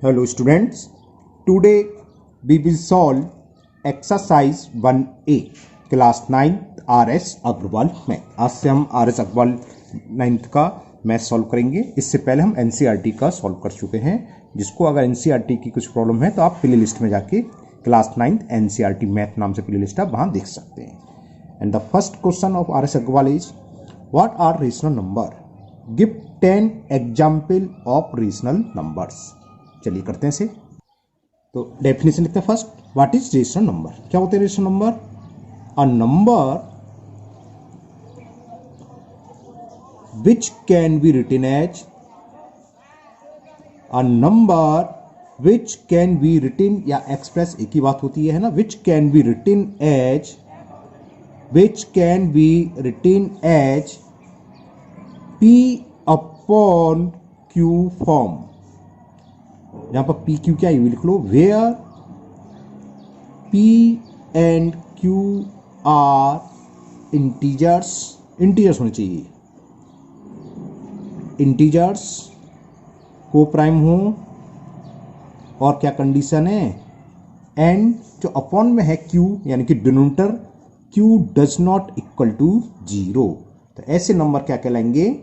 Hello students, today we will solve exercise 1A class 9th RS Agrawal math. आज से हम RS Agarwal 9th का math solve करेंगे। इससे पहले हम NCERT का सॉल्व कर चुके हैं। जिसको अगर NCERT की कुछ प्रॉब्लम है तो आप प्ले लिस्ट में जाके क्लास 9th NCERT मैथ नाम से प्ले लिस्ट आप वहाँ देख सकते हैं। And the first question of RS Agrawal is what are rational number? Give 10 example of rational numbers. चलिए करते हैं इसे। तो डेफिनेशन लिखते हैं first, what is rational number? क्या होते हैं rational number? A number which can be written as which can be written या एक्सप्रेस एक ही बात होती है ना, which can be written as P upon Q form. यहां पर P Q क्या है ये लिख लो, where P and Q are integers होने चाहिए, इंटीजर्स को प्राइम हो। और क्या कंडीशन है? एंड जो अपॉन में है Q यानी कि denominator Q does not equal to 0। तो ऐसे नंबर क्या कहलाएंगे?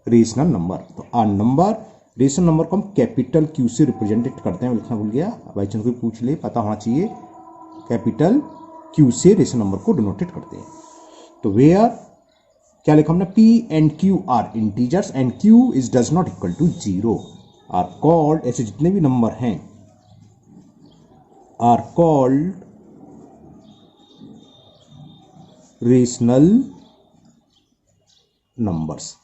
Rational number. तो आ नंबर रेशनल नंबर को हम कैपिटल Q से रिप्रेजेंटेड करते हैं। लिखना भूल गया, बाई चांस कोई पूछ ले, पता होना चाहिए। कैपिटल Q से रेशनल नंबर को डिनोटेड करते हैं। तो वेयर क्या लिखा हमने? P and Q are integers and Q is does not equal to 0 are called, ऐसे जितने भी नंबर हैं आर कॉल्ड रेशनल नंबर्स।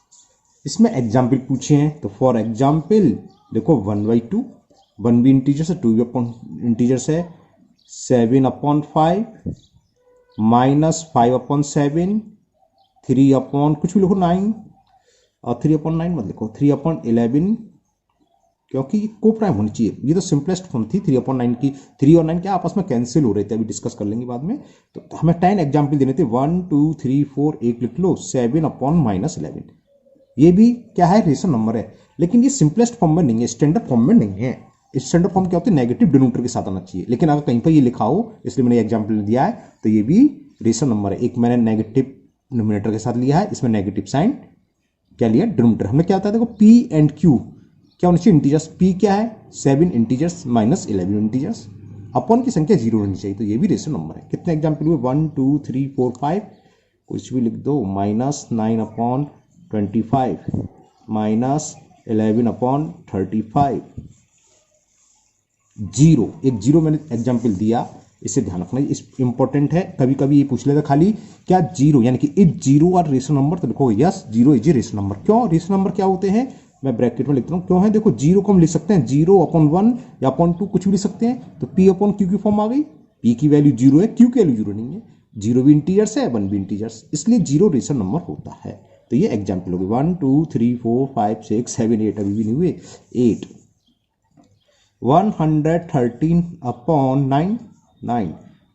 इसमें एग्जाम्पल पूछे हैं तो फॉर एग्जाम्पल देखो 1/2, 1 भी इंटीजर्स है, 2 भी अपॉन इंटीजर्स है, 7/5 -5/7, 3 कुछ भी लिखो 9, और 3/9 मत लिखो, 3/11, क्योंकि को प्राइम होनी चाहिए। ये तो सिंपलेस्ट फॉर्म थी 3/9 की। 3 और 9 क्या आपस में कैंसिल हो रहे थे, अभी डिस्कस कर लेंगे बाद में। तो हमें 10 एग्जाम्पल देने थे, 1 2 3 4 एक लिख लो, 7/-11। ये भी क्या है? रेशनल नंबर है, लेकिन ये सिंपलेस्ट फॉर्म में नहीं है, स्टैंडर्ड फॉर्म में नहीं है। स्टैंडर्ड फॉर्म क्या होती है? नेगेटिव डिनोमिनेटर के साथ आना चाहिए। लेकिन अगर कहीं पर ये लिखा हो, इसलिए मैंने एग्जाम्पल दिया है, तो ये भी रेशनल नंबर है। एक मैंने नेगेटिव डिनोमिनेटर के साथ लिया है, इसमें नेगेटिव साइन क्या लिया? डिनोमिनेटर। हमने क्या होता है देखो, P एंड Q क्या होनी चाहिए? इंटीजर्स। P क्या है? 7 इंटीजर्स -11 इंटीजर्स। अपॉन की संख्या 0 होनी चाहिए। तो ये भी रेशनल नंबर है। कितने एग्जाम्पल हुए? 1 2 3 4 5, कुछ भी लिख दो, -9/25 -11/35, 0, एक 0 मैंने एग्जाम्पल दिया। इसे ध्यान रखना, इस इंपॉर्टेंट है। कभी कभी ये पूछ लेता खाली क्या 0 यानी कि इज 0 आर रेशनल नंबर, तो लिखो yes 0 is a rational number. क्यों रेशनल नंबर क्या होते हैं? मैं ब्रैकेट में लिखता हूँ क्यों है। देखो 0 को हम लिख सकते हैं 0/1 या अपॉन 2, कुछ भी लिख सकते हैं। तो P/Q की फॉर्म आ गई। P की वैल्यू 0 है, Q की वैल्यू 0 नहीं है। 0 भी इंटीजर्स है, 1 भी इंटीजर्स, इसलिए 0 रेशनल नंबर होता है। तो ये एग्जाम्पल हो गए 1 2 3 4 5 6 7 8, अभी भी नहीं हुए 8। 113/9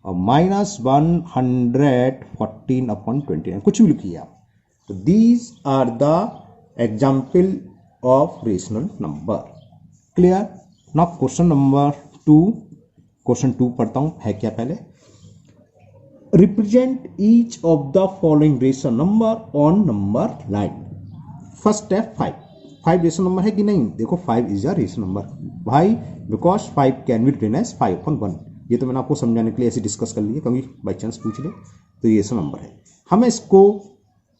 और -114/29, कुछ भी लिखिए आप। तो these are the example of rational number. Clear? Now question number 2। Question 2 पढ़ता हूं, है क्या पहले। Represent each of the following rational number on number line. First step 5 rational number है कि नहीं? देखो 5 इज अ रेशनल नंबर भाई, because 5 can be written as 5/1। ये तो मैंने आपको समझाने के लिए ऐसे डिस्कस कर लिया, कभी बाई चांस पूछ ले तो ये रेशनल नंबर है। हमें इसको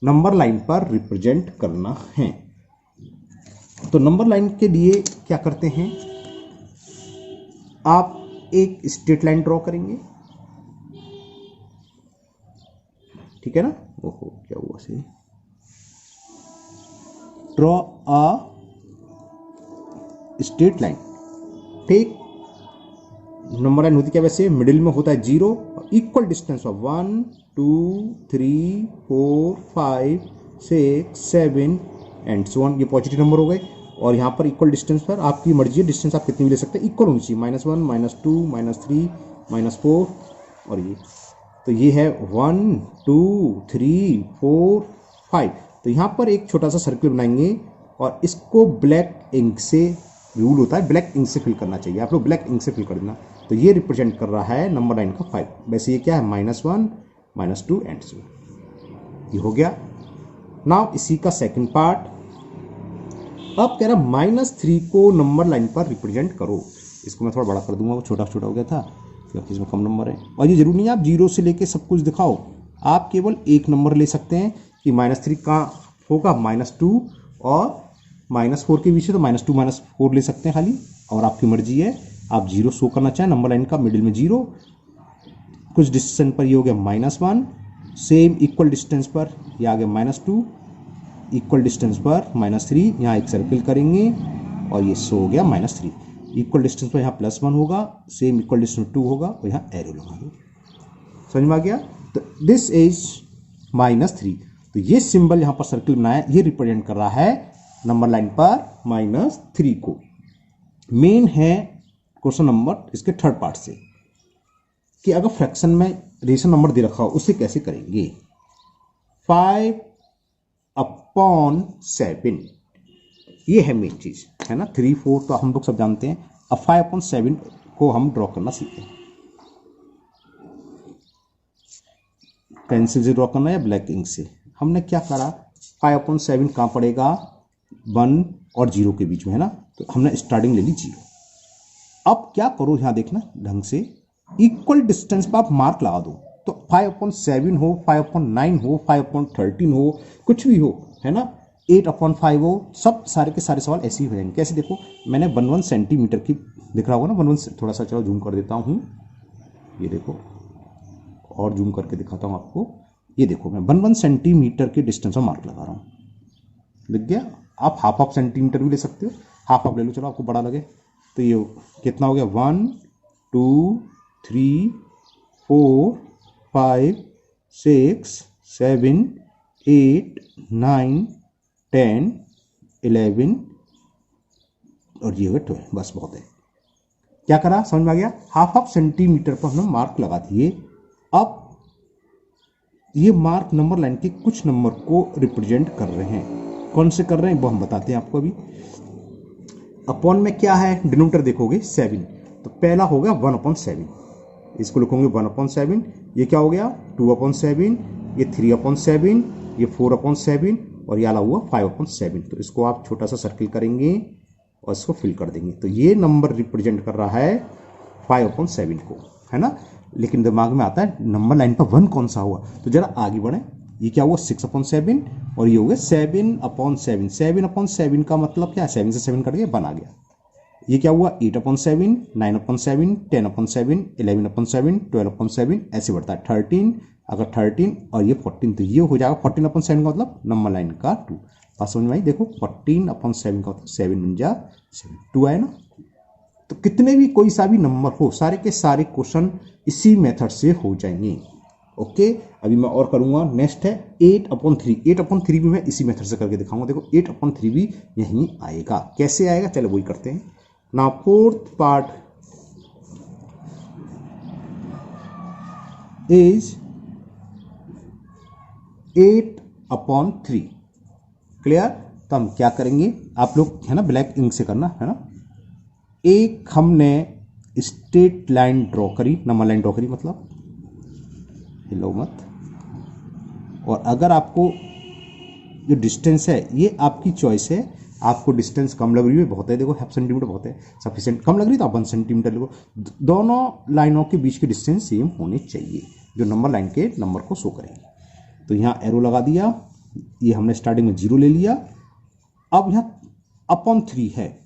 नंबर लाइन पर रिप्रेजेंट करना है। तो नंबर लाइन के लिए क्या करते हैं, आप एक स्ट्रेट लाइन ड्रॉ करेंगे, ठीक है ना। ओहो क्या हुआ से, ड्रॉ अ स्ट्रेट लाइन। ठीक, नंबर लाइन होती क्या वैसे? मिडिल में होता है 0, equal distance of 1 2 3 4 5 6 7 and so on. ये पॉजिटिव नंबर हो गए। और यहाँ पर इक्वल डिस्टेंस पर आपकी मर्जी है, डिस्टेंस आप कितनी भी ले सकते हैं, इक्वल होनी चाहिए, -1 -2 -3 -4 और ये। तो ये है 1 2 3 4 5। तो यहाँ पर एक छोटा सा सर्कल बनाएंगे और इसको ब्लैक इंक से रूल होता है ब्लैक इंक से फिल करना चाहिए, आप लोग ब्लैक इंक से फिल कर देना। तो ये रिप्रेजेंट कर रहा है नंबर लाइन का 5। वैसे ये क्या है -1 -2 एंड so ये हो गया। नाउ इसी का सेकंड पार्ट, अब कह रहा -3 को नंबर लाइन पर रिप्रेजेंट करो। इसको मैं थोड़ा बड़ा कर दूंगा, वो छोटा छोटा हो गया था क्योंकि इसमें कम नंबर है। और ये जरूरी नहीं है आप 0 से लेके सब कुछ दिखाओ, आप केवल एक नंबर ले सकते हैं कि -3 का होगा -2 और -4 के बीच है तो -2 -4 ले सकते हैं खाली, और आपकी मर्जी है। आप 0 शो करना चाहें नंबर लाइन का मिडिल में 0, कुछ डिस्टेंस पर ये हो गया -1, सेम इक्वल डिस्टेंस पर ये आ गया -2, इक्वल डिस्टेंस पर -3, यहाँ एक सर्किल करेंगे और ये शो हो गया -3। इक्वल डिस्टेंस पर यहाँ +1 होगा, सेम इक्वल डिस्टेंस 2 होगा और यहाँ एरो लगा दो। समझ में आ गया? तो दिस इज -3। तो ये सिंबल यहाँ पर सर्किल बनाया, ये रिप्रेजेंट कर रहा है नंबर लाइन पर -3 को। मेन है क्वेश्चन नंबर इसके थर्ड पार्ट से कि अगर फ्रैक्शन में रेशनल नंबर दे रखा हो उसे कैसे करेंगे। 5/7 ये है मेन चीज, है ना। 3 4 तो हम लोग सब जानते हैं, अब 5/7 को हम ड्रॉ करना सीखते हैं। पेंसिल से ड्रॉ करना या ब्लैक इंक से। हमने क्या करा, 5/7 कहाँ पड़ेगा, 1 और 0 के बीच में, है ना। तो हमने स्टार्टिंग ले ली 0। अब क्या करो, यहाँ देखना ढंग से, इक्वल डिस्टेंस पर आप मार्क लगा दो। तो 5/7 हो, 5/9 हो, 5/13 हो, कुछ भी हो, है ना, 8/5 हो, सब सारे के सारे सवाल ऐसे ही हो जाएंगे। कैसे देखो, मैंने 1 सेंटीमीटर की दिख रहा होगा ना, 1 थोड़ा सा चलो जूम कर देता हूँ, ये देखो और जूम करके दिखाता हूँ आपको। ये देखो मैं 1 सेंटीमीटर के डिस्टेंस पर मार्क लगा रहा हूँ, दिख गया। आप हाफ सेंटीमीटर भी ले सकते हो, हाफ ले लो, चलो आपको बड़ा लगे। तो ये कितना हो गया, 1 2 3 4 5 6 7 8 9 10 11 और ये हो गया 12। बस बहुत है। क्या करा, समझ में आ गया। हाफ सेंटीमीटर पर हमने मार्क लगा दिए। अब ये मार्क नंबर लाइन के कुछ नंबर को रिप्रेजेंट कर रहे हैं। कौन से कर रहे हैं वो हम बताते हैं आपको अभी। अपॉन में क्या है, डिनोमिनेटर देखोगे 7, तो पहला हो गया 1/7, इसको लिखोगे 1/7। ये क्या हो गया, 2/7, ये 3/7, ये 4/7 और ये आला हुआ 5/7। तो इसको आप छोटा सा सर्किल करेंगे और इसको फिल कर देंगे। तो ये नंबर रिप्रेजेंट कर रहा है 5/7 को, है ना। लेकिन दिमाग में आता है नंबर लाइन पर 1 कौन सा हुआ, तो जरा आगे बढ़े। ये क्या हुआ, 6/7 और ये हो गया 7/7। 7/7 का मतलब क्या है, 7 से 7 कट गया, 1 आ गया। ये क्या हुआ, 8/7, 9/7, 10/7, 11/7, 12/7, ऐसे बढ़ता है 13, अगर 13 और ये 14, तो ये हो जाएगा 14/7 का मतलब नंबर लाइन का 2। बात समझ में आई। देखो 14/7 का मतलब 7 × 7, 2 आया ना। तो कितने भी कोई सा भी नंबर हो, सारे के सारे क्वेश्चन इसी मेथड से हो जाएंगे। ओके, अभी मैं और करूंगा। नेक्स्ट है 8/3। 8/3 भी मैं इसी मेथड से करके दिखाऊंगा। देखो 8/3 भी यहीं आएगा। कैसे आएगा, चलो वही करते हैं ना। Fourth part is 8/3। क्लियर। तो हम क्या करेंगे, आप लोग है ना ब्लैक इंक से करना, है ना। एक हमने स्ट्रेट लाइन ड्रॉ करी, नंबर लाइन ड्रॉ करी, मतलब हिलो मत। और अगर आपको जो डिस्टेंस है ये आपकी चॉइस है, आपको डिस्टेंस कम लग रही है, बहुत है, देखो ½ सेंटीमीटर बहुत है, सफिशिएंट। कम लग रही है तो आप 1 सेंटीमीटर लो। दोनों लाइनों के बीच के डिस्टेंस सेम होने चाहिए जो नंबर लाइन के नंबर को शो करेंगे। तो यहाँ एरो लगा दिया, ये हमने स्टार्टिंग में 0 ले लिया। अब यहाँ /3 है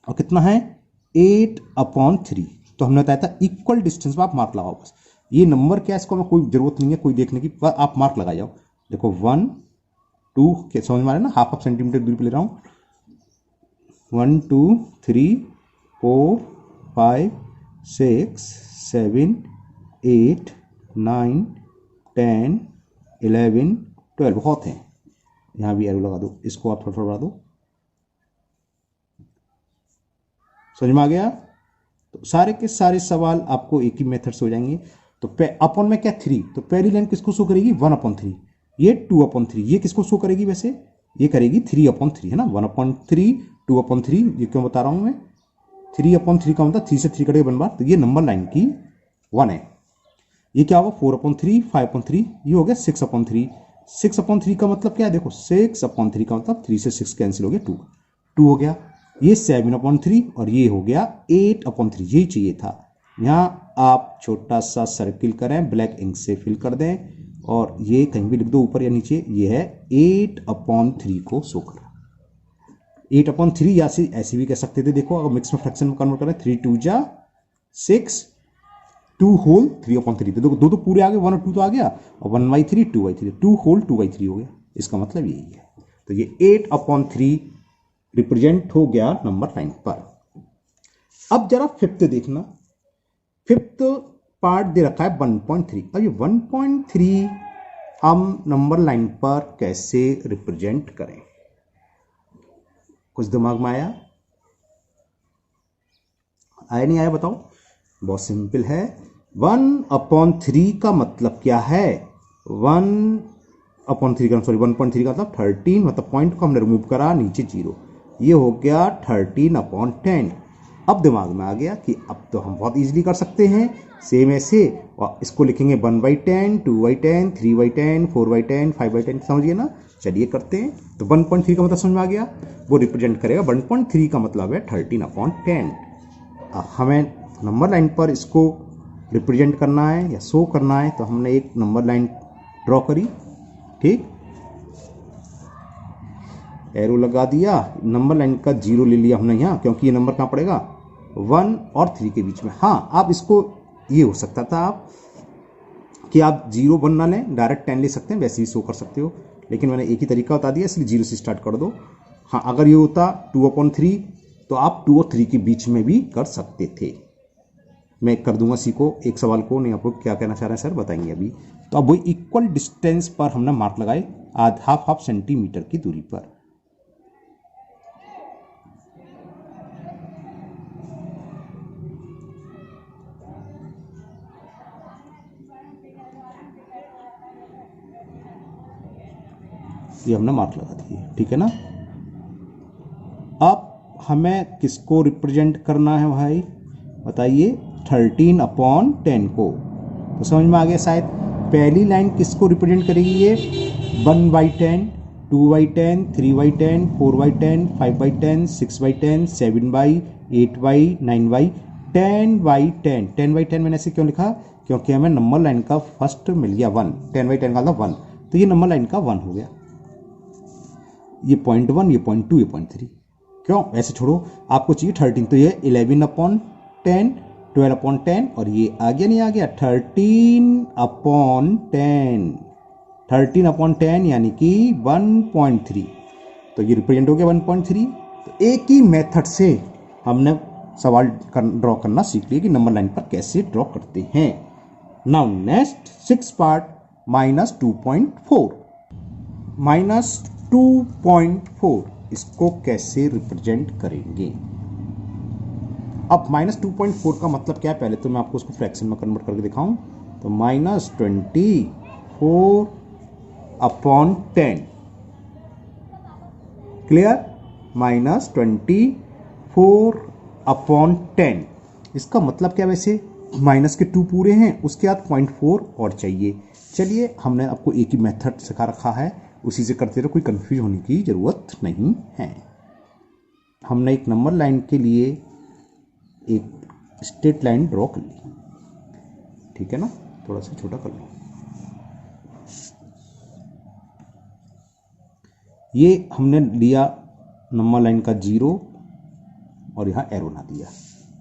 और कितना है, 8/3। तो हमने बताया था इक्वल डिस्टेंस पर आप मार्क लगाओ। बस ये नंबर क्या है, इसको हमें कोई जरूरत नहीं है कोई देखने की, पर आप मार्क लगा जाओ। देखो 1 2 के समझ में आ रहा है ना, ½ सेंटीमीटर दूरी पे ले रहा हूँ। 1 2 3 4 5 6 7 8 9 10 11 12 बहुत है। यहाँ भी एरो लगा दो, इसको आप थोड़ा थोड़ा बढ़ा दो। समझ में आ गया। तो सारे के सारे सवाल आपको एक ही मेथड से हो जाएंगे। तो अपॉन में क्या 3, तो पहली लाइन किसको शो करेगी, 1/3। ये 2/3, ये किसको शो करेगी, वैसे ये करेगी 3/3, है ना। 1/3 2/3, ये क्यों बता रहा हूँ मैं, 3/3 का मतलब 3 से 3 कटेगा 1 बार, तो ये नंबर लाइन की 1 है। ये क्या होगा 4/3, 5/3, ये हो गया 6/3। 6/3 का मतलब क्या है, देखो 6/3 का मतलब 3 से 6 कैंसिल हो गया, 2 हो गया। ये 7/3 और ये हो गया 8/3, यही चाहिए था। यहाँ आप छोटा सा सर्किल करें, ब्लैक इंक से फिल कर दें और ये कहीं भी लिख दो ऊपर या नीचे, ये है 8/3 को शो कर रहा है। 8/3 या ऐसे भी कह सकते थे, देखो अगर मिक्स में फ्रैक्शन में कन्वर्ट करें, 3 2 जा 6, 2 होल 3/3, तो दो पूरे आ गए, 1 और 2 तो आ गया, और 1/3 2/3, 2 होल 2/3 हो गया। इसका मतलब यही है। तो ये 8/3 रिप्रेजेंट हो गया नंबर लाइन पर। अब जरा फिफ्थ देखना, फिफ्थ पार्ट दे रखा है 1.3। अब ये 1.3 हम नंबर लाइन पर कैसे रिप्रेजेंट करें, कुछ दिमाग में आया नहीं आया बताओ। बहुत सिंपल है। 1/3 का मतलब क्या है, 1/3 का सॉरी 1.3 का मतलब 13, मतलब पॉइंट को हमने रिमूव करा, नीचे 0, ये हो गया 13/10। अब दिमाग में आ गया कि अब तो हम बहुत इजीली कर सकते हैं, सेम ऐसे, और इसको लिखेंगे 1/10, 2/10, 3/10, 4/10, 5/10, समझिए ना। चलिए करते हैं। तो 1.3 का मतलब समझ में आ गया, वो रिप्रेजेंट करेगा 1.3 का मतलब है 13/10। हमें नंबर लाइन पर इसको रिप्रेजेंट करना है या शो करना है, तो हमने एक नंबर लाइन ड्रॉ करी, ठीक, एरो लगा दिया, नंबर लाइन का 0 ले लिया हमने यहाँ, क्योंकि ये नंबर कहाँ पड़ेगा 1 और 3 के बीच में। हाँ, आप इसको, ये हो सकता था आप कि आप 0 1 ना लें, डायरेक्ट 10 ले सकते हैं, वैसे ही शो कर सकते हो, लेकिन मैंने एक ही तरीका बता दिया, इसलिए 0 से स्टार्ट कर दो। हाँ, अगर ये होता 2/3 तो आप 2 और 3 के बीच में भी कर सकते थे। मैं कर दूंगा सी को, एक सवाल को, नहीं आपको क्या कहना चाह रहे हैं सर बताएंगे अभी। तो अब वही इक्वल डिस्टेंस पर हमने मार्क लगाए, हाफ सेंटीमीटर की दूरी पर। ये हमने मार्क लगा दिए, ठीक है ना। अब हमें किसको रिप्रेजेंट करना है भाई बताइए, 13/10 को। तो समझ में आ गया शायद। पहली लाइन किसको रिप्रेजेंट करेगी, ये 1/10, 2/10, 3/10, 4/10, 5/10, 6/10, 7/8, 9/10, 10/10। 10/10 मैंने ऐसे क्यों लिखा, क्योंकि हमें नंबर लाइन का फर्स्ट मिल गया 1, 10/10 का मतलब 1, तो ये नंबर लाइन का 1 हो गया। ये 0.1, ये 0.2, ये 0.3, क्यों ऐसे छोड़ो, आपको चाहिए 13, तो ये 11/10, 12/10, और ये आ गया नहीं आ गया 13/10, 13/10 यानी कि 1.3, तो ये रिप्रेजेंट हो गया 1.3। तो एक ही मेथड से हमने सवाल ड्रॉ करना सीख लिया कि नंबर लाइन पर कैसे ड्रॉ करते हैं। नाउ नेक्स्ट 6 पार्ट -2.4, -2.4 इसको कैसे रिप्रेजेंट करेंगे। अब -2.4 का मतलब क्या है, पहले तो मैं आपको उसको फ्रैक्शन में कन्वर्ट करके दिखाऊं, तो -24/10, क्लियर, -24/10। इसका मतलब क्या, वैसे माइनस के 2 पूरे हैं, उसके बाद 0.4 और चाहिए। चलिए, हमने आपको एक ही मेथड सिखा रखा है, उसी से करते रहो, कोई कंफ्यूज होने की ज़रूरत नहीं है। हमने एक नंबर लाइन के लिए एक स्ट्रेट लाइन ड्रॉ कर ली, ठीक है ना, थोड़ा सा छोटा कर लो। ये हमने लिया नंबर लाइन का 0 और यहाँ एरो ना दिया।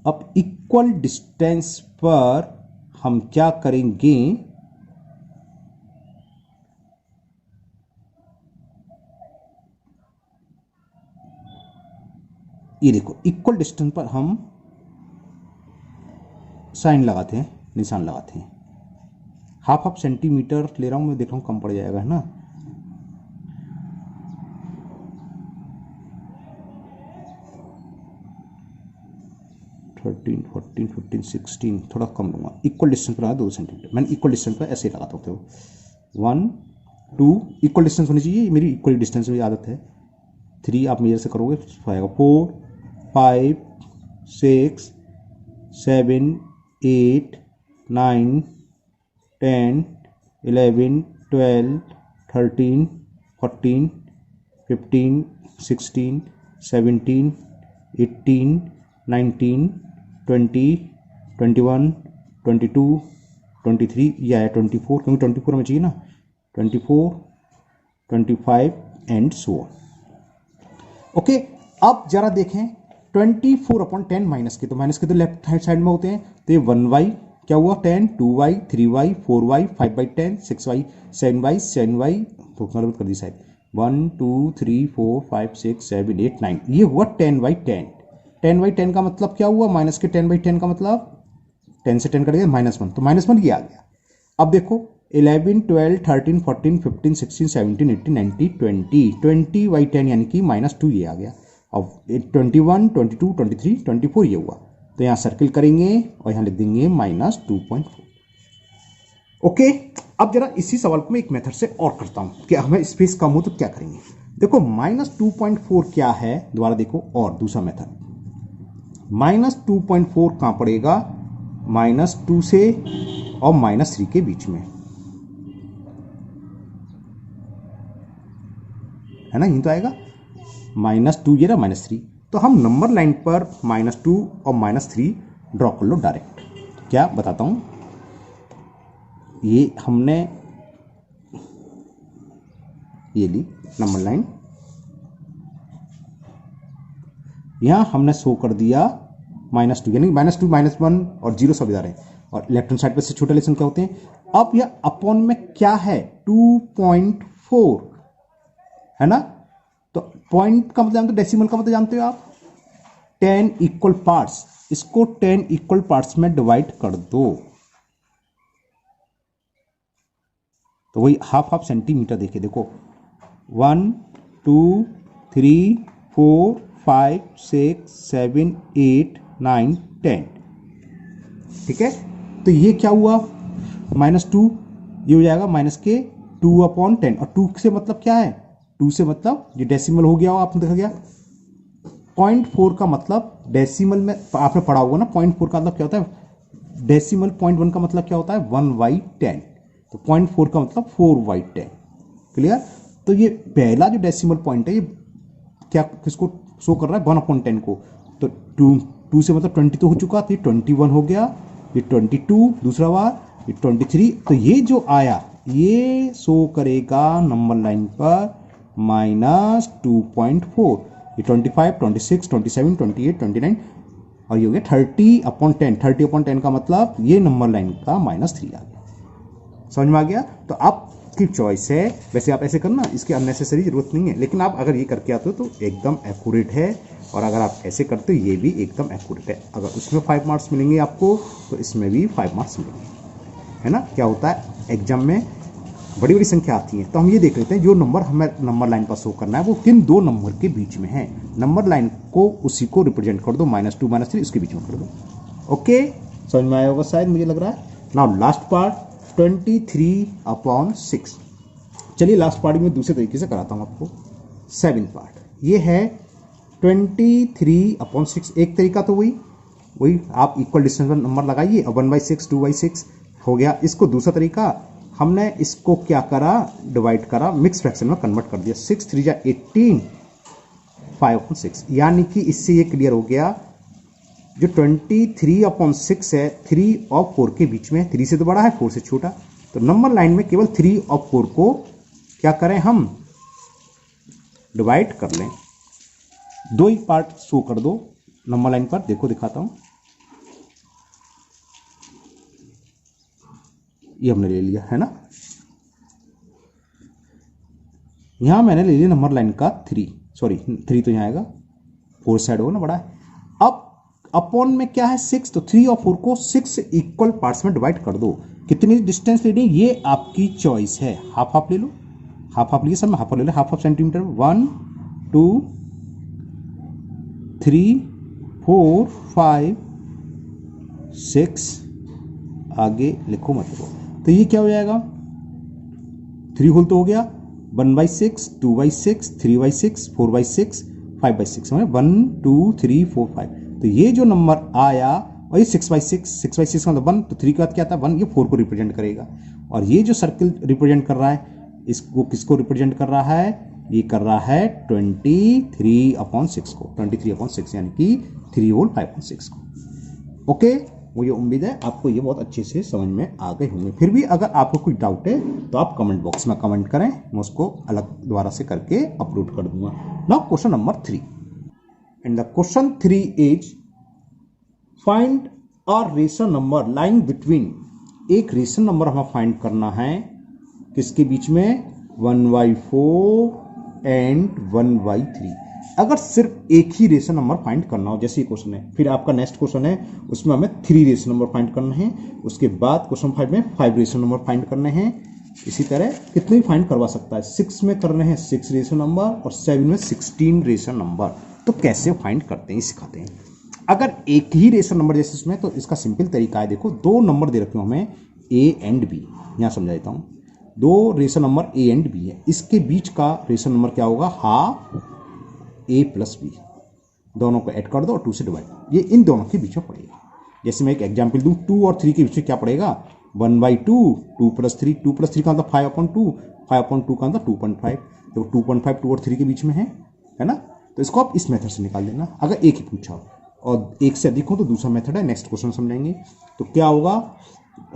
अब इक्वल डिस्टेंस पर हम क्या करेंगे, ये देखो इक्वल डिस्टेंस पर हम साइन लगाते हैं, निशान लगाते हैं। हाफ सेंटीमीटर ले रहा हूं मैं, देख रहा हूं कम पड़ जाएगा, है ना। थर्टीन, 14, 15, 16 थोड़ा कम लूंगा। इक्वल डिस्टेंस पर 2 सेंटीमीटर, मैंने इक्वल डिस्टेंस पर ऐसे लगाता हूँ। तो 1 2 इक्वल डिस्टेंस होनी चाहिए, मेरी इक्वल डिस्टेंस में आदत है। 3 आप मेजर से करोगे तो आएगा 4 5 6 7 8 9 10 11 12 13 14 15 16 17 18 19 20 21 22 23 या 24 क्योंकि 24 हमें चाहिए ना 24 25 एंड सो ऑन। ओके, अब जरा देखें 24/10 माइनस के, तो माइनस के तो लेफ्ट हैंड साइड में होते हैं, तो ये 1y क्या हुआ 10, 2y 3y 4y 5/10 6y 7y 7y तो कर दी साइड 1 2 3 4 5 6 7 8 9 ये हुआ 10/10। 10/10 का मतलब क्या हुआ, माइनस के 10/10 का मतलब 10 से 10 कट गया -1, तो -1 ये आ गया। अब देखो 11 12 13 14 15 16 17 18 19 20 20/10 यानी कि -2 ये आ गया। अब 21 22 23 24 ये हुआ, तो यहाँ सर्किल करेंगे और यहाँ लिख देंगे -2.4। ओके, अब जरा इसी सवाल को मैं एक मेथड से और करता हूं कि हमें स्पेस कम हो तो क्या करेंगे। देखो -2.4 क्या है, दोबारा देखो, और दूसरा मेथड -2.4 कहां पड़ेगा, -2 से और -3 के बीच में, है ना, यही तो आएगा -2 ये रहा -3, तो हम नंबर लाइन पर -2 और -3 ड्रॉ कर लो डायरेक्ट। क्या बताता हूं, ये हमने ये ली नंबर लाइन, यहां हमने शो कर दिया -2 यानी -2 -1 और 0 सब इधर है, और लेफ्ट हैंड साइड पर से छोटे लेसन क्या होते हैं। अब यह अपॉन में क्या है 2.4 है ना, तो पॉइंट का मतलब जानते हो, डेसिमल का मतलब जानते हो आप, 10 इक्वल पार्ट्स, इसको 10 इक्वल पार्ट्स में डिवाइड कर दो, तो वही हाफ सेंटीमीटर देखिए, देखो 1 2 3 4 5 6 7 8 9 10, ठीक है। तो ये क्या हुआ -2, ये हो जाएगा -2/10, और 2 से मतलब क्या है, 2 से मतलब ये डेसिमल हो गया, आपने देखा गया। 0.4 का मतलब डेसिमल में आपने पढ़ा होगा ना, 0.4 का मतलब क्या होता है डेसिमल, 0.1 का मतलब क्या होता है 1/10, तो 0.4 का मतलब 4/10, क्लियर। तो ये पहला जो डेसिमल पॉइंट है ये क्या किसको शो कर रहा है 1/10 को, तो 2 से मतलब 20 तो हो चुका, तो ये 21 हो गया, ये 22 दूसरा बार, ये 23, तो ये जो आया ये शो करेगा नंबर लाइन पर -2.4, ये 25 26 27 28 29 और ये हो गया 30/10। 30/10 का मतलब ये नंबर लाइन का -3 आ गया, समझ में आ गया। तो आपकी चॉइस है, वैसे आप ऐसे करना, इसकी अननेसेसरी जरूरत नहीं है, लेकिन आप अगर ये करके आते हो तो एकदम एक्यूरेट है, और अगर आप ऐसे करते हो ये भी एकदम एक्यूरेट है। अगर उसमें 5 मार्क्स मिलेंगे आपको तो इसमें भी 5 मार्क्स मिलेंगे, है ना। क्या होता है एग्जाम में बड़ी बड़ी संख्या आती है, तो हम ये देख लेते हैं जो नंबर हमें नंबर लाइन पर शो करना है वो किन दो नंबर के बीच में है, नंबर लाइन को उसी को रिप्रेजेंट कर दो, -2 -3 उसके बीच में कर दो। ओके, समझ में आया होगा शायद, मुझे लग रहा है। Now last part 23/6। चलिए लास्ट पार्ट में दूसरे तरीके से कराता हूं आपको। 7 पार्ट ये है 23/6। एक तरीका तो वही आप इक्वल डिस्टेंस पर नंबर लगाइए और 1/6 2/6 हो गया। इसको दूसरा तरीका, हमने इसको क्या करा, डिवाइड करा, मिक्स फ्रैक्शन में कन्वर्ट कर दिया, 6 3 जा 18 5/6, यानी कि इससे ये क्लियर हो गया जो 23/6 है 3 और 4 के बीच में, 3 से तो बड़ा है 4 से छोटा, तो नंबर लाइन में केवल 3 और 4 को क्या करें हम डिवाइड कर लें, दो ही पार्ट शो कर दो नंबर लाइन पर। देखो दिखाता हूं, ये हमने ले लिया है ना, यहां मैंने ले लिया नंबर लाइन का 3 तो यहां आएगा, 4 साइड होगा ना बड़ा है। अब अपॉन में क्या है 6, तो 3 और 4 को 6 इक्वल पार्ट्स में डिवाइड कर दो। कितनी डिस्टेंस लेनी है ये आपकी चॉइस है, हाफ ले लो, हाफ लिए सब में हाफ ले लो, हाफ सेंटीमीटर, 1 2 3 4 5 6, आगे लिखो मत लो, तो ये क्या हो जाएगा 3 होल तो हो गया, 1/6, 2/6, 3/6, 4/6, 5/6 में 1 2 3 4 5। तो ये जो नंबर आया और ये 6/6, 6/6 का मतलब 1, तो 3 के बाद क्या आता है 1, ये 4 को रिप्रेजेंट करेगा। और ये जो सर्किल रिप्रेजेंट कर रहा है इसको किसको रिप्रेजेंट कर रहा है, ये कर रहा है 23/6 को, 23/6 यानी कि 3 होल 5/6 को। ओके, मुझे उम्मीद है आपको ये बहुत अच्छे से समझ में आ गए होंगे। फिर भी अगर आपको कोई डाउट है तो आप कमेंट बॉक्स में कमेंट करें, मैं उसको अलग दोबारा से करके अपलोड कर दूंगा। Now question number 3, and the question 3 is find a rational number lying between, एक रेशनल नंबर हमें फाइंड करना है किसके बीच में, 1/4 एंड 1/3। अगर सिर्फ एक ही रेशनल नंबर फाइंड करना हो, जैसे ये क्वेश्चन है, फिर आपका नेक्स्ट क्वेश्चन है उसमें हमें 3 रेशनल नंबर फाइंड करना है, उसके बाद क्वेश्चन 5 में 5 रेशनल नंबर फाइंड करने हैं। इसी तरह कितने भी फाइंड करवा सकता है, 6 में करने हैं 6 रेशनल नंबर और 7 में 16 रेशनल नंबर। तो कैसे फाइंड करते हैं सिखाते हैं। अगर एक ही रेशनल नंबर जैसे इसमें, तो इसका सिंपल तरीका है, देखो 2 नंबर दे रखे हो हमें ए एंड बी, यहां समझा देता हूं, 2 rational number A and B है, इसके बीच का रेशनल नंबर क्या होगा, हाफ ए प्लस बी, दोनों को ऐड कर दो और 2 से डिवाइड, ये इन दोनों के बीच में पड़ेगा। जैसे मैं एक एग्जांपल दूं, 2 और 3 के बीच में क्या पड़ेगा, 1/2, 2 + 3, 2 + 3 का मतलब 5/2, 5/2 का मतलब 2.5, तो 2.5 2 और 3 के बीच में है ना। तो इसको आप इस मेथड से निकाल देना, अगर एक ही पूछा हो और एक से अधिक हो तो दूसरा मेथड है, नेक्स्ट क्वेश्चन समझाएंगे। तो क्या होगा,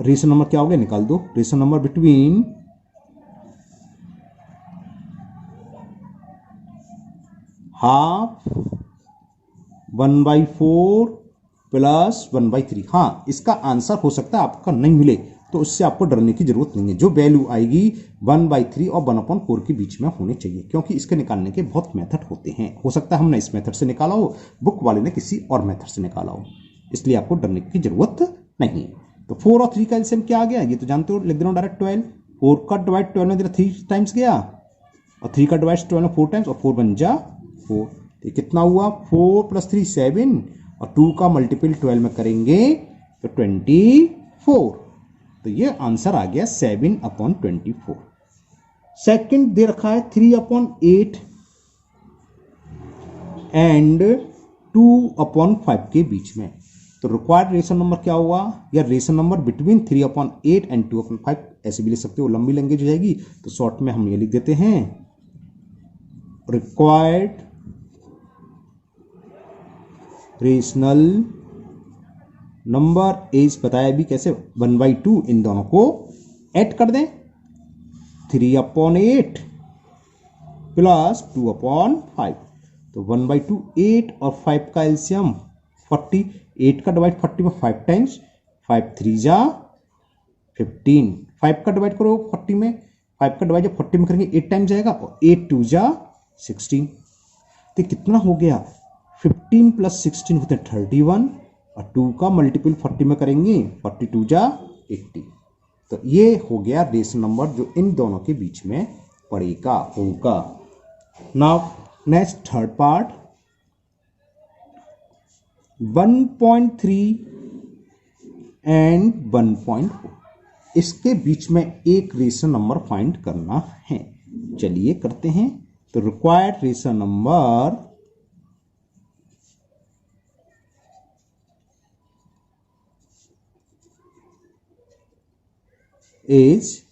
रेशनल नंबर क्या होगा, निकाल दो, rational number between half 1/4 plus 1/3। हाँ, इसका आंसर हो सकता है आपका नहीं मिले, तो उससे आपको डरने की जरूरत नहीं है। जो वैल्यू आएगी 1/3 और 1/4 के बीच में होनी चाहिए, क्योंकि इसके निकालने के बहुत मेथड होते हैं। हो सकता है हमने इस मेथड से निकाला हो, बुक वाले ने किसी और मेथड से निकाला हो, इसलिए आपको डरने की जरूरत नहीं है। तो 4 और 3 का एलसीएम क्या आ गया, ये तो जानते हो, लिख दे रहा हूं डायरेक्ट 12। 4 का डिवाइड 12 में दे रहा 3 टाइम्स गया, और 3 का डिवाइड 12 में 4 टाइम्स, और 4 बन जा 4। तो कितना हुआ, 4 + 3 7, और 2 का मल्टीपल 12 में करेंगे तो 24। तो ये आंसर आ गया 7/24। सेकंड दे रखा है 3/8 एंड 2/5 के बीच में। तो रिक्वायर्ड रेशनल नंबर क्या हुआ, या रेशनल नंबर बिटवीन 3/8 एंड 2/5, ऐसे भी लिख सकते हो, लंबी लैंग्वेज हो जाएगी, तो शॉर्ट में हम ये लिख देते हैं, रिक्वायर्ड रेशनल नंबर इज, बताया भी कैसे, 1/2, इन दोनों को ऐड कर दें, 3/8 प्लस 2/5, तो 1/2 8 और 5 का एलसीएम 40, 8 का डिवाइड 40 में 5 टाइम्स, 5 3 जा 15, 5 का डिवाइड करो 40 में, 5 का डिवाइड 40 में करेंगे 8 टाइम्स जाएगा, और 8 2 जा 16। तो कितना हो गया, 15 + 16 होते हैं 31, और 2 का मल्टीपल 40 में करेंगे 42 जा 80। तो ये हो गया रेशनल नंबर जो इन दोनों के बीच में पड़ेगा, होगा। Now next third part, 1.3 and 1.4, इसके बीच में एक रेशनल नंबर फाइंड करना है। चलिए करते हैं। तो required rational number is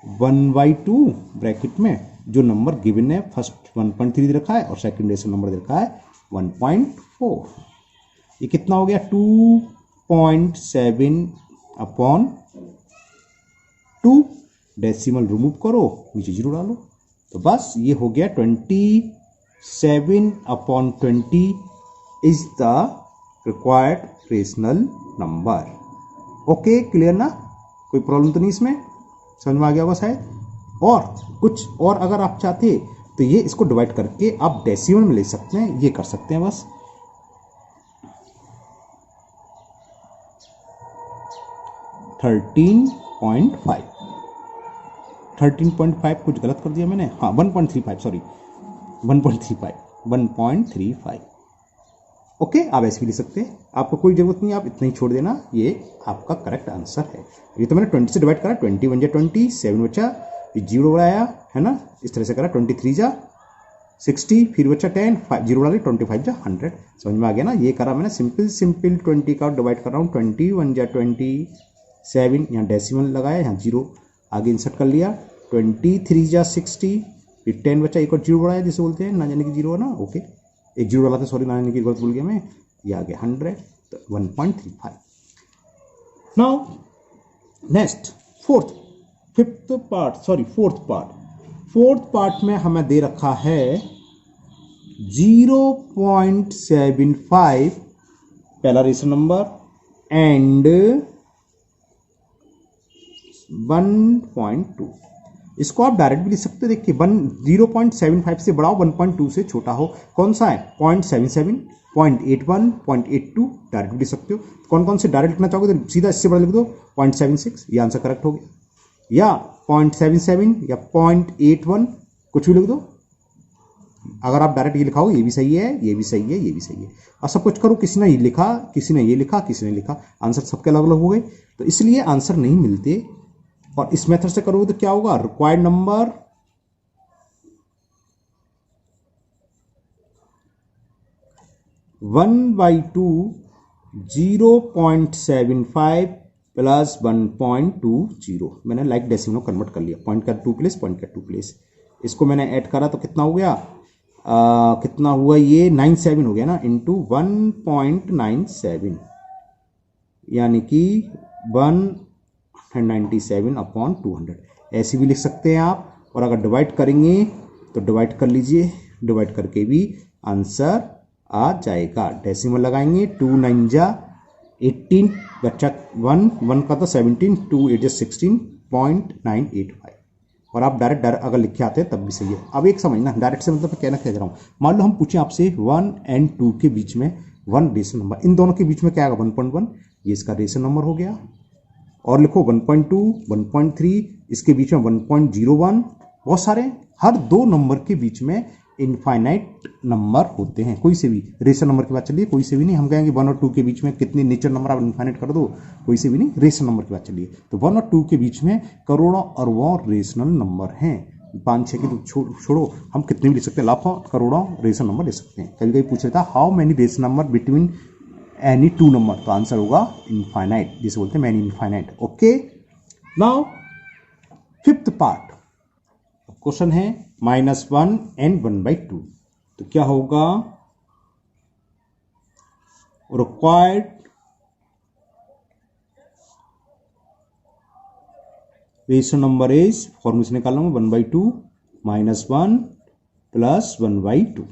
1/2 bracket में जो नंबर गिवन है, फर्स्ट 1.3 दे रखा है और सेकंड रेशनल नंबर दे रखा है 1.4। ये कितना हो गया, 2.7/2, डेसिमल रिमूव करो, नीचे 0 डालो, तो बस ये हो गया 27/20 is the required rational number. Okay, clear ना, कोई प्रॉब्लम तो नहीं इसमें, समझ में आ गया होगा शायद। और कुछ और अगर आप चाहते तो ये इसको डिवाइड करके आप डेसिमल में ले सकते हैं, ये कर सकते हैं बस। 13.5 कुछ गलत कर दिया मैंने, हाँ 1.35, सॉरी 1.35। ओके, आप ऐसे भी ले सकते हैं, आपको कोई जरूरत नहीं, आप इतना ही छोड़ देना, ये आपका करेक्ट आंसर है। ये तो मैंने 20 से डिवाइड करा, 20 × 20 7 बचा, फिर 0 बढ़ाया है ना, इस तरह से करा 23 जा 60, फिर बचा 10, 0 बढ़ा 25 जा 100। समझ में आ गया ना। ये करा मैंने सिंपल 20 का डिवाइड कर रहा हूँ 21 जा 27, यहाँ डेसिमल लगाया, यहाँ 0 आगे इंसर्ट कर लिया, 23 जा 60, फिर 10 बचा, एक और 0 बढ़ाया जिसे बोलते हैं ना जाने की 0 है ना, ओके एक 0 डाला था, सॉरी ना जाने की गलत भूल गया मैं, ये आ गया 100, तो 1.35। नाउ नेक्स्ट फोर्थ पार्ट में हमें दे रखा है 0.75 पहला रेशनल नंबर एंड 1.2। इसको आप डायरेक्ट भी लिख सकते हो। देखिए 0.75 से बड़ा हो, 1.2 से छोटा हो, कौन सा है 0.77, 0.81, 0.82 डायरेक्ट भी लिख सकते हो। कौन कौन से डायरेक्ट लिखना चाहोगे तो सीधा इससे बड़ा लिख दो 0.76, ये आंसर करेक्ट हो गया, या 0.77 या 0.81 कुछ भी लिख दो। अगर आप डायरेक्ट ये लिखाओ ये भी सही है, ये भी सही है, ये भी सही है, और सब कुछ करो, किसी ने ये लिखा, किसी ने ये लिखा, किसी ने लिखा, आंसर सबके अलग अलग हो गए, तो इसलिए आंसर नहीं मिलते। और इस मेथड से करोगे तो क्या होगा, रिक्वायर्ड नंबर 1/2 0.75 प्लस 1.20। मैंने लाइक डेसिमल कन्वर्ट कर लिया, पॉइंट का 2 प्लेस, पॉइंट का 2 प्लेस, इसको मैंने ऐड करा तो कितना हो गया, कितना हुआ ये 97 हो गया ना, इंटू 1.97 यानी कि 197/200 ऐसे भी लिख सकते हैं आप। और अगर डिवाइड करेंगे तो डिवाइड कर लीजिए, डिवाइड करके भी आंसर आ जाएगा। डेसिमल लगाएंगे 2 9 जा 18 बच्चा 1 का तो 17, 2 8 जा 16.985। और आप डायरेक्ट अगर लिखे आते हैं तब भी सही है। अब एक समझना, डायरेक्ट से मतलब कहना कह रहा हूँ, मान लो हम पूछें आपसे 1 और 2 के बीच में 1 रेशनल नंबर, इन दोनों के बीच में क्या आएगा 1.1, ये इसका रेशनल नंबर हो गया। और लिखो 1.2, 1.3, इसके बीच में 1.01, बहुत सारे, हर दो नंबर के बीच में इनफाइनाइट नंबर होते हैं। कोई से भी रेशनल नंबर की बात चलिए, कोई से भी नहीं, हम कहेंगे 1 और 2 के बीच में कितने नेचुरल नंबर आप इनफाइनाइट कर दो, कोई से भी नहीं, रेशनल नंबर की बात चलिए। तो 1 और 2 के बीच में करोड़ों अरबों रेशनल नंबर हैं, 5-6 की तो छोड़ो, हम कितने भी लिख सकते हैं, लाखों करोड़ों रेशनल नंबर ले सकते हैं। कभी कभी पूछ लेता है how many rational number between any 2 number, तो आंसर होगा इनफाइनाइट, जिसे बोलते हैं many infinite. Okay, now fifth part question है -1 एंड 1/2, तो क्या होगा, required rational number is, formula निकाल लूंगा 1/2 -1 प्लस 1/2,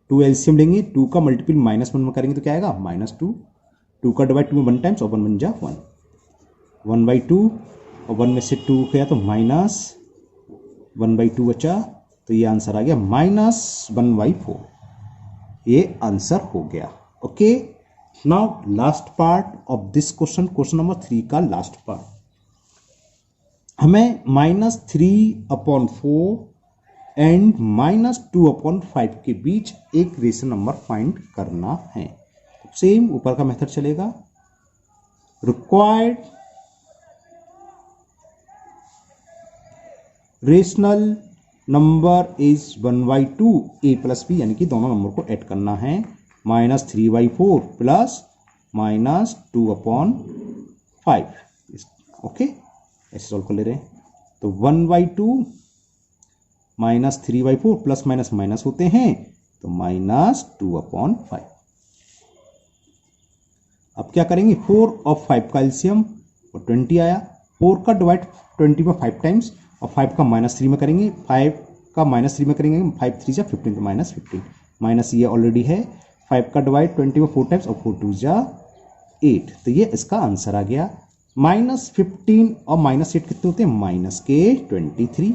2 एलसीएम लेंगे, 2 का मल्टीपल -1 में करेंगे तो क्या आएगा -2, 2 का डिवाइड 2 में 1 टाइम्स और 1 1 जा 1, 1/2 और 1 में से 2 गया तो -1/2 बचा, तो ये आंसर आ गया -1/4, ये आंसर हो गया। Okay, now last part of this question, question number 3 का लास्ट पार्ट, हमें -3/4 एंड -2/5 के बीच एक रेशनल नंबर फाइंड करना है। सेम ऊपर का मेथड चलेगा, required rational number is 1/2 a plus b, यानी कि दोनों नंबर को ऐड करना है, -3/4 प्लस -2/5। ओके, ऐसे सॉल्व कर ले रहे हैं, तो 1/2 -3/4 प्लस माइनस माइनस होते हैं, तो -2/5। अब क्या करेंगे, 4 और 5 का एलसीएम और 20 आया, 4 का डिवाइड 20 में 5 टाइम्स और 5 का -3 में करेंगे, 5 का -3 में करेंगे, 5 3 जा 15, तो -15, माइनस ये ऑलरेडी है, 5 का डिवाइड 20 में 4 टाइम्स और 4 2 जा 8, तो ये इसका आंसर आ गया। -15 और -8 कितने होते हैं, -23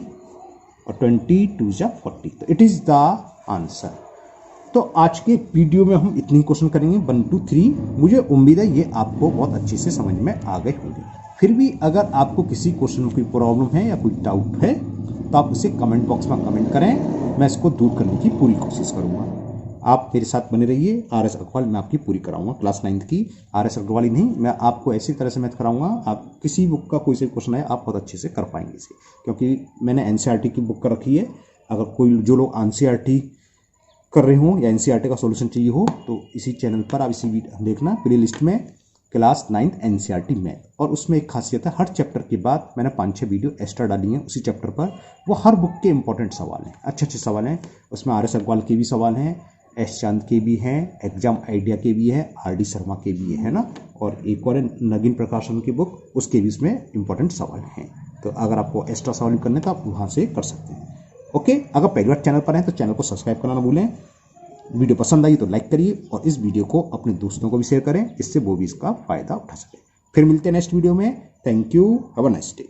और 22 जा 40, तो इट इज द आंसर। तो आज के वीडियो में हम इतनी क्वेश्चन करेंगे 1 2 3, मुझे उम्मीद है ये आपको बहुत अच्छे से समझ में आ गए होंगे। फिर भी अगर आपको किसी क्वेश्चन में कोई प्रॉब्लम है या कोई डाउट है तो आप उसे कमेंट बॉक्स में कमेंट करें, मैं इसको दूर करने की पूरी कोशिश करूंगा। आप मेरे साथ बने रहिए। RS अग्रवाल मैं आपकी पूरी कराऊंगा, क्लास 9th की RS अग्रवाल ही नहीं, मैं आपको ऐसी तरह से मैथ कराऊंगा, आप किसी बुक का कोई से क्वेश्चन है आप बहुत अच्छे से कर पाएंगे इसे, क्योंकि मैंने NCERT की बुक कर रखी है। अगर कोई जो लोग NCERT कर रहे हो या NCERT का सॉल्यूशन चाहिए हो तो इसी चैनल पर आप इसी देखना, प्ले लिस्ट में क्लास 9th NCERT मैथ। और उसमें एक खासियत है, हर चैप्टर के बाद मैंने 5-6 वीडियो एक्स्ट्रा डाली हैं उसी चैप्टर पर, वो हर बुक के इंपॉर्टेंट सवाल हैं, अच्छे अच्छे सवाल हैं। उसमें RS अग्रवाल के भी सवाल हैं, एस चांद के भी हैं, एग्जाम आइडिया के भी हैं, RD शर्मा के भी है ना, और एक और नगीन प्रकाशन की बुक, उसके भी इसमें इंपॉर्टेंट सवाल हैं। तो अगर आपको एक्स्ट्रा सवाल करने तो आप वहाँ से कर सकते हैं। ओके, अगर पहली बार चैनल पर हैं तो चैनल को सब्सक्राइब करना ना भूलें। वीडियो पसंद आई तो लाइक करिए और इस वीडियो को अपने दोस्तों को भी शेयर करें, इससे वो भी इसका फायदा उठा सके। फिर मिलते हैं नेक्स्ट वीडियो में। Thank you, have a nice day.